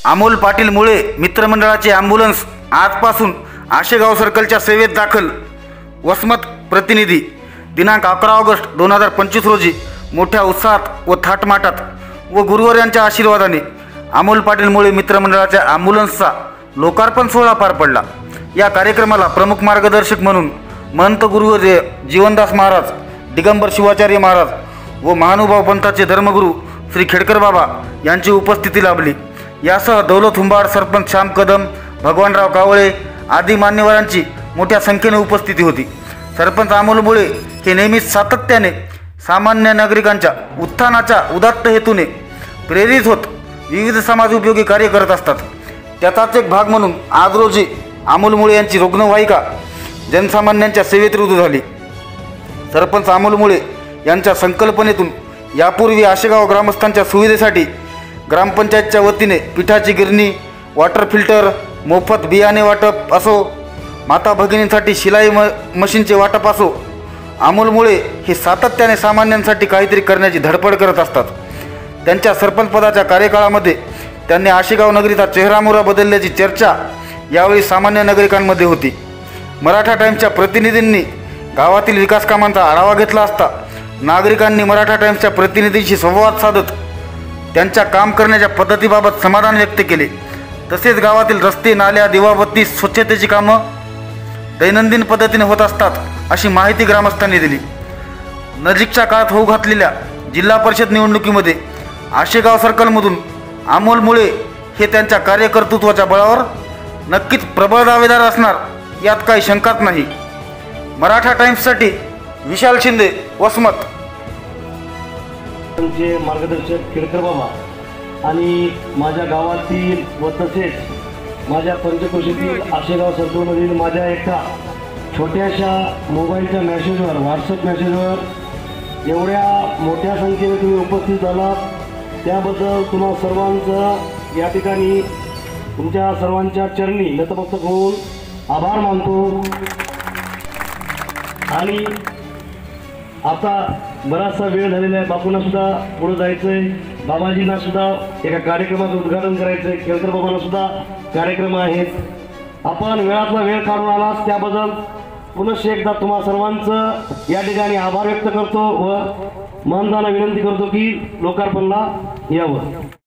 अमोल पाटील मुळे मित्रमंडळाचे ॲम्ब्युलन्स आजपासून आशेगाव सर्कलच्या सेवेत दाखल। वसमत प्रतिनिधी दिनांक 11 ऑगस्ट 2025 रोजी मोठ्या उत्साहात व थाटमाटात व गुरुवर यांच्या आशीर्वादाने अमोल पाटील मुळे मित्रमंडळाच्या ॲम्ब्युलन्सचा लोकार्पण सोहळा पार पडला। या कार्यक्रमाला प्रमुख मार्गदर्शक म्हणून महंत गुरुवर्य जीवनदास महाराज, दिगंबर शिवाचार्य महाराज व महानुभाव पंथाचे धर्मगुरू श्री खेडकर बाबा यांची उपस्थिती लाभली। यासह दौलत हुंबाड, सरपंच श्याम कदम, भगवानराव कावळे आदी मान्यवरांची मोठ्या संख्येने उपस्थिती होती। सरपंच अमोल मुळे हे नेहमीच सातत्याने सामान्य नागरिकांच्या उत्थानाच्या उदात्त हेतूने प्रेरित होत विविध समाज उपयोगी कार्य करत असतात। त्याचाच एक भाग म्हणून आज रोजी अमोल मुळे यांची रुग्णवाहिका जनसामान्यांच्या सेवेत रुजू झाली। सरपंच अमोल मुळे यांच्या संकल्पनेतून यापूर्वी आशेगाव ग्रामस्थांच्या सुविधेसाठी ग्रामपंचायतच्या वतीने पिठाची गिरणी, वॉटर फिल्टर, मोफत बियाणे वाटप असो, माता भगिनींसाठी शिलाई मशीनचे वाटप असो, अमोल मुळे हे सातत्याने सामान्यांसाठी काहीतरी करण्याची धडपड करत असतात। त्यांच्या सरपंचपदाच्या कार्यकाळामध्ये त्यांनी आशेगाव नगरीचा चेहरामोहरा बदलल्याची चर्चा यावेळी सामान्य नागरिकांमध्ये होती। मराठा टाइम्सच्या प्रतिनिधींनी गावातील विकास कामांचा आढावा घेतला असता नागरिकांनी मराठा टाइम्सच्या प्रतिनिधींशी संवाद साधत त्यांच्या काम करण्याच्या पद्धतीबाबत समाधान व्यक्त केले। तसेच गावातील रस्ते, नाल्या, दिवाबत्ती, स्वच्छतेची कामं दैनंदिन पद्धतीने होत असतात अशी माहिती ग्रामस्थांनी दिली। नजीकच्या काळात होऊ घातलेल्या जिल्हा परिषद निवडणुकीमध्ये आशेगाव सर्कलमधून अमोल मुळे हे त्यांच्या कार्यकर्तृत्वाच्या बळावर नक्कीच प्रबळ दावेदार असणार यात काही शंकाच नाही। मराठा टाइम्ससाठी विशाल शिंदे, वसमत। मार्गदर्शक खेडकर बाबा आणि माझ्या गावातील व तसेच माझ्या पंचक्रोशीतील आशेगाव सर्कलमधील माझ्या एका छोट्याशा मोबाईलच्या मेसेजवर, व्हॉट्सअप मेसेजवर एवढ्या मोठ्या संख्येने तुम्ही उपस्थित झालात त्याबद्दल तुम्हा सर्वांचं या ठिकाणी तुमच्या सर्वांच्या चरणी नतमस्तक होऊन आभार मानतो। आणि आता बराचसा वेळ झालेला आहे, बापूंना सुद्धा पुढे जायचं आहे, बाबाजींना सुद्धा एका कार्यक्रमाचं उद्घाटन करायचं आहे, खेळकर बाबांना सुद्धा कार्यक्रम आहेत। आपण वेळातला वेळ काढून आलात त्याबद्दल पुनश्च एकदा तुम्हा सर्वांचं या ठिकाणी आभार व्यक्त करतो व मनदाना विनंती करतो की लोकार्पणला यावं।